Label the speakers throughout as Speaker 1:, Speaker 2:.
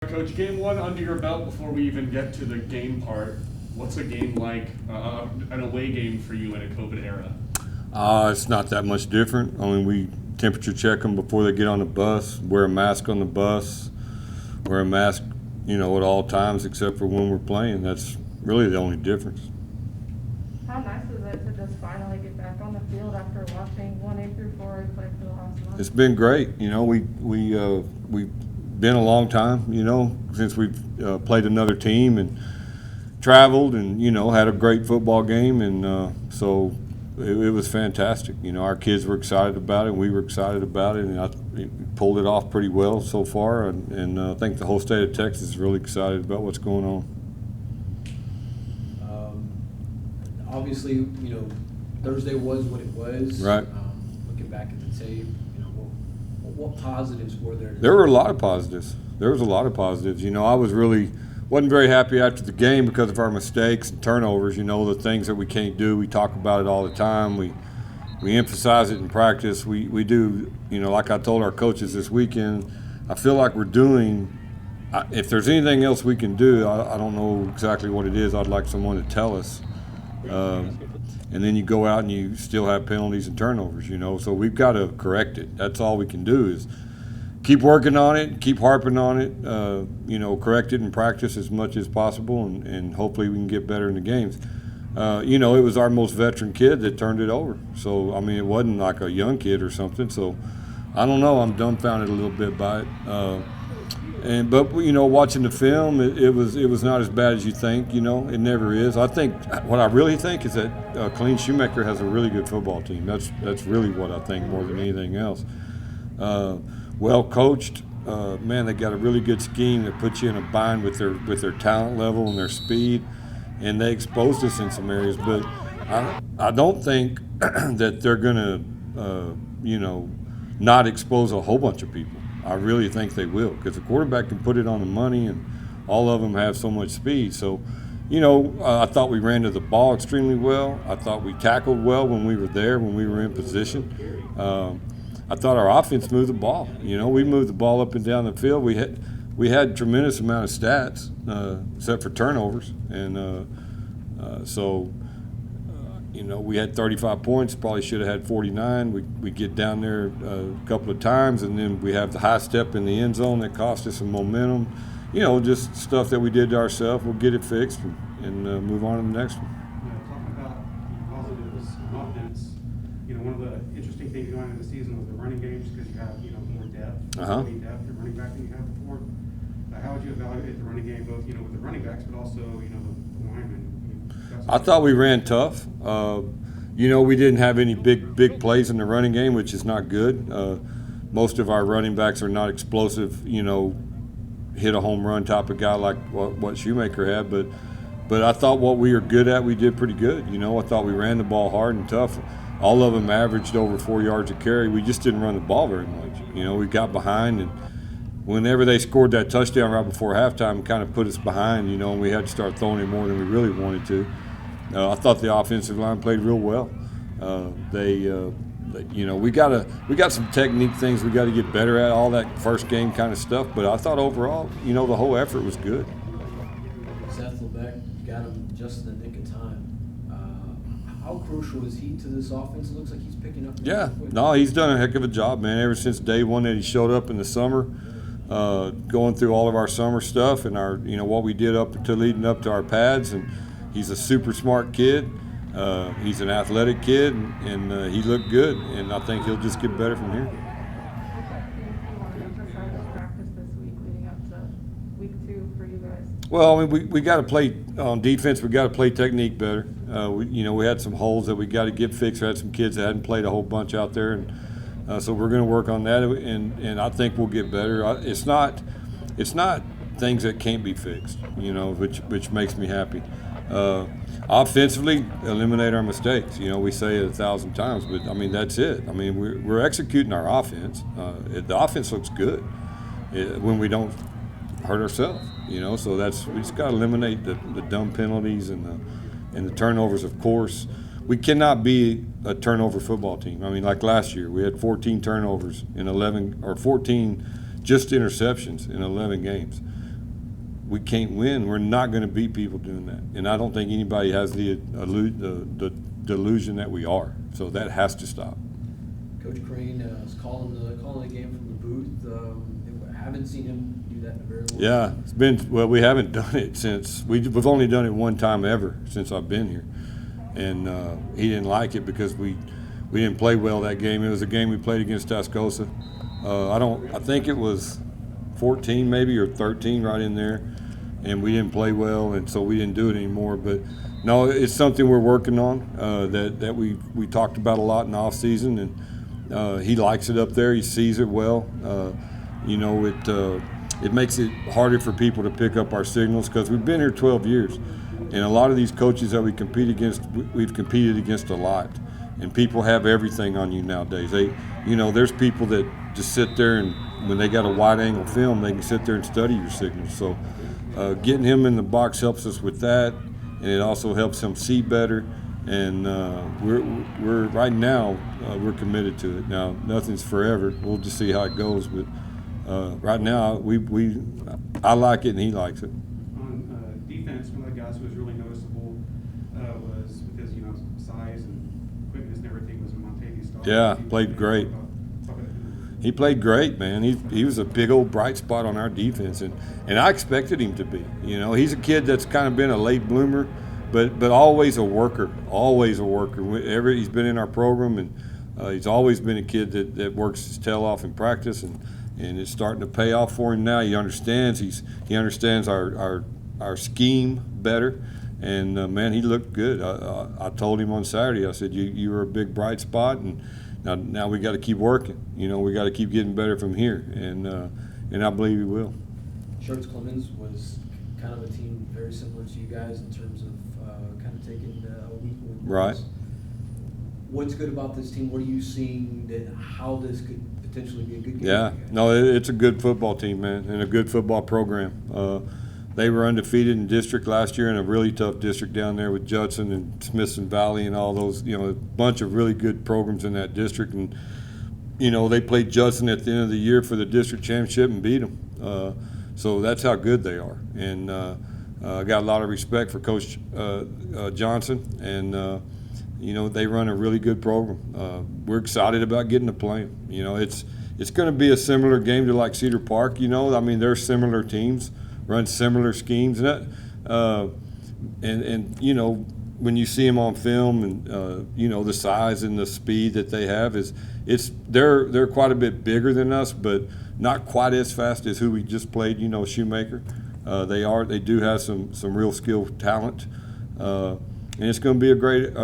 Speaker 1: Coach, game one under your belt before we even get to the game part. What's a game like, an away game for you in a COVID era?
Speaker 2: It's not that much different. I mean, we temperature check them before they get on the bus, wear a mask on the bus, wear a mask, at all times except for when we're playing. That's really the only difference.
Speaker 3: How nice is it to just finally get back on the field after watching 1A through 4A play for the last month?
Speaker 2: It's been great. We've been a long time, since we've played another team and traveled and, had a great football game. And so it was fantastic. Our kids were excited about it. We were excited about it. And we pulled it off pretty well so far. And I think the whole state of Texas is really excited about what's going on.
Speaker 4: Obviously, Thursday was what it was.
Speaker 2: Right.
Speaker 4: Looking back at the tape, what positives were there?
Speaker 2: There were a lot of positives. There was a lot of positives. I wasn't very happy after the game because of our mistakes and turnovers. The things that we can't do. We talk about it all the time. We emphasize it in practice. We do. Like I told our coaches this weekend, I feel like we're doing. If there's anything else we can do, I don't know exactly what it is. I'd like someone to tell us. And then you go out and you still have penalties and turnovers, So we've got to correct it. That's all we can do is keep working on it, keep harping on it, correct it in practice as much as possible, and hopefully we can get better in the games. It was our most veteran kid that turned it over. So, it wasn't like a young kid or something. So, I don't know. I'm dumbfounded a little bit by it. But watching the film, it was not as bad as you think. It never is. I think what I really think is that Killeen Shoemaker has a really good football team. That's really what I think more than anything else. Well coached, man. They got a really good scheme that puts you in a bind with their talent level and their speed, and they exposed us in some areas. But I don't think that they're gonna not expose a whole bunch of people. I really think they will, because the quarterback can put it on the money, and all of them have so much speed. So, I thought we ran to the ball extremely well. I thought we tackled well when we were there, when we were in position. I thought our offense moved the ball. We moved the ball up and down the field. We had tremendous amount of stats, except for turnovers, and so. We had 35 points, probably should have had 49. We get down there a couple of times, and then we have the high step in the end zone that cost us some momentum. Just stuff that we did to ourselves. We'll get it fixed and move on to the next one.
Speaker 5: Talking about positives on offense, one of the interesting things going into the season was the running games, because you have, more depth, depth at running back than you had before. How would you evaluate the running game, both, with the running backs, but also, the linemen?
Speaker 2: I thought we ran tough. We didn't have any big plays in the running game, which is not good. Most of our running backs are not explosive, hit a home run type of guy like what Shoemaker had. But I thought what we were good at, we did pretty good. I thought we ran the ball hard and tough. All of them averaged over 4 yards a carry. We just didn't run the ball very much. We got behind, and whenever they scored that touchdown right before halftime, it kind of put us behind, and we had to start throwing it more than we really wanted to. I thought the offensive line played real well. We got some technique things we got to get better at, all that first game kind of stuff. But I thought overall, the whole effort was good.
Speaker 4: Seth Lebeck got him just in the nick of time. How crucial is he to this offense? It looks like he's picking up.
Speaker 2: Yeah, no, he's done a heck of a job, man. Ever since day one that he showed up in the summer, going through all of our summer stuff and our, what we did up to leading up to our pads, and he's a super smart kid. He's an athletic kid, and he looked good, and I think he'll just get better from here.
Speaker 3: Practice this week leading up to week 2 for you guys.
Speaker 2: Well, we got to play on defense. We got to play technique better. We had some holes that we got to get fixed. We had some kids that hadn't played a whole bunch out there, and so we're going to work on that. And I think we'll get better. It's not things that can't be fixed. Which makes me happy. Offensively, eliminate our mistakes. We say it 1,000 times, but that's it. We're executing our offense. The offense looks good when we don't hurt ourselves. So we just got to eliminate the dumb penalties and the turnovers. Of course, we cannot be a turnover football team. Like last year, we had 14 turnovers in 11, or 14 just interceptions in 11 games. we can't win. We're not going to beat people doing that. And I don't think anybody has the delusion that we are. So that has to stop.
Speaker 4: Coach Crane is calling the game from the booth. Haven't seen him do that in a very long time.
Speaker 2: Yeah, it's been, well, we haven't done it since, we've only done it one time ever since I've been here. And he didn't like it because we didn't play well that game. It was a game we played against Tascosa. I think it was 14 maybe or 13 right in there, and we didn't play well, and so we didn't do it anymore. But no, it's something we're working on that we talked about a lot in the off season, and he likes it up there. He sees it well. It makes it harder for people to pick up our signals because we've been here 12 years, and a lot of these coaches that we compete against, we've competed against a lot, and people have everything on you nowadays. There's people that just sit there, and when they got a wide-angle film, they can sit there and study your signals. So getting him in the box helps us with that, and it also helps him see better. And we're right now we're committed to it. Now nothing's forever. We'll just see how it goes. But right now I like it and he likes it.
Speaker 5: On defense, one of the guys who was really noticeable was with his size and quickness and everything was Montavious Starr.
Speaker 2: Yeah, played great. He played great, man. He was a big old bright spot on our defense, and I expected him to be. He's a kid that's kind of been a late bloomer, but always a worker. Always a worker. He's been in our program, and he's always been a kid that works his tail off in practice, and it's starting to pay off for him now. He understands. He understands our scheme better, and man, he looked good. I told him on Saturday. I said, "You were a big bright spot, and now we got to keep working. We got to keep getting better from here, and I believe we will."
Speaker 4: Shorts Clemens was kind of a team very similar to you guys in terms of kind of taking a week.
Speaker 2: Right.
Speaker 4: What's good about this team? What are you seeing that how this could potentially be a good game?
Speaker 2: Yeah, no, it's a good football team, man, and a good football program. They were undefeated in district last year in a really tough district down there with Judson and Smithson Valley and all those, a bunch of really good programs in that district. And, they played Judson at the end of the year for the district championship and beat them. So that's how good they are. And I got a lot of respect for Coach Johnson. And, they run a really good program. We're excited about getting to play them. It's going to be a similar game to like Cedar Park. They're similar teams. Run similar schemes, and when you see them on film, and the size and the speed that they have they're quite a bit bigger than us, but not quite as fast as who we just played. Shoemaker. They do have some real skill talent, and it's going to be a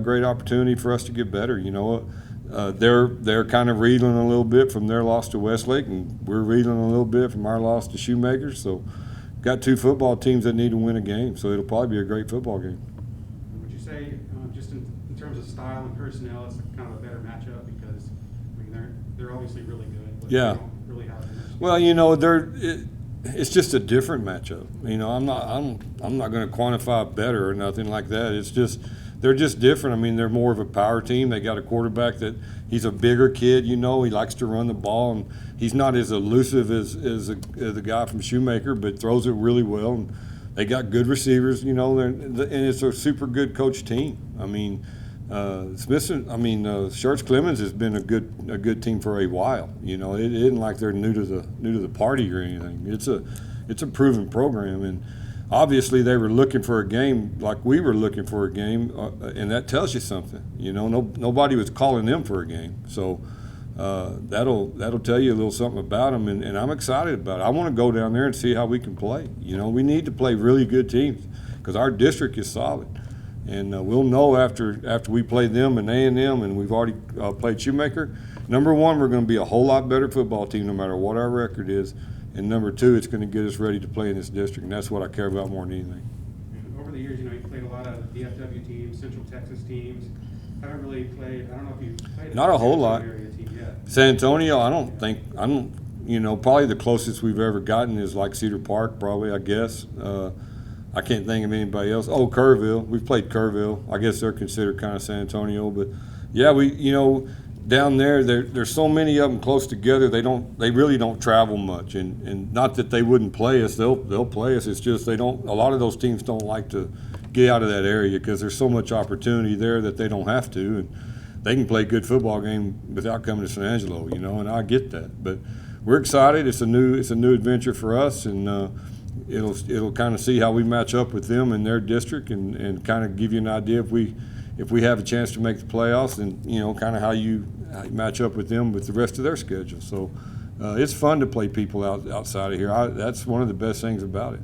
Speaker 2: great opportunity for us to get better. They're kind of reeling a little bit from their loss to Westlake, and we're reeling a little bit from our loss to Shoemaker. So. Got two football teams that need to win a game, so it'll probably be a great football game.
Speaker 5: Would you say, just in terms of style and personnel, it's kind of a better matchup because they're obviously really good, but
Speaker 2: yeah.
Speaker 5: They don't really have much.
Speaker 2: Well, it's just a different matchup. I'm not going to quantify better or nothing like that. It's just they're just different. They're more of a power team. They got a quarterback that he's a bigger kid. He likes to run the ball, and he's not as elusive as the guy from Shoemaker, but throws it really well. And they got good receivers. And it's a super good coach team. Shorts Clemens has been a good team for a while. It isn't like they're new to the party or anything. It's a proven program, and obviously they were looking for a game like we were looking for a game, and that tells you something. Nobody was calling them for a game, so that'll tell you a little something about them, and I'm excited about it. I want to go down there and see how we can play. We need to play really good teams because our district is solid. And we'll know after we play them and A&M, and we've already played Shoemaker. Number one, we're going to be a whole lot better football team no matter what our record is. And number two, it's going to get us ready to play in this district, and that's what I care about more than anything.
Speaker 5: And over the years, you played a lot of DFW teams, Central Texas teams. Haven't really played. I don't know if you've played.
Speaker 2: Not a whole lot.
Speaker 5: Area team yet.
Speaker 2: San Antonio, I don't. Probably the closest we've ever gotten is like Cedar Park, probably. I guess. I can't think of anybody else. Oh, Kerrville. We've played Kerrville. I guess they're considered kind of San Antonio, but yeah, down there's so many of them close together. They really don't travel much, and not that they wouldn't play us. They'll play us. It's just a lot of those teams don't like to get out of that area because there's so much opportunity there that they don't have to, and they can play a good football game without coming to San Angelo, and I get that. But we're excited. It's a new adventure for us, and it'll kind of see how we match up with them in their district, and kind of give you an idea if we have a chance to make the playoffs, and kind of how you match up with them with the rest of their schedule. So it's fun to play people outside of here. That's one of the best things about it.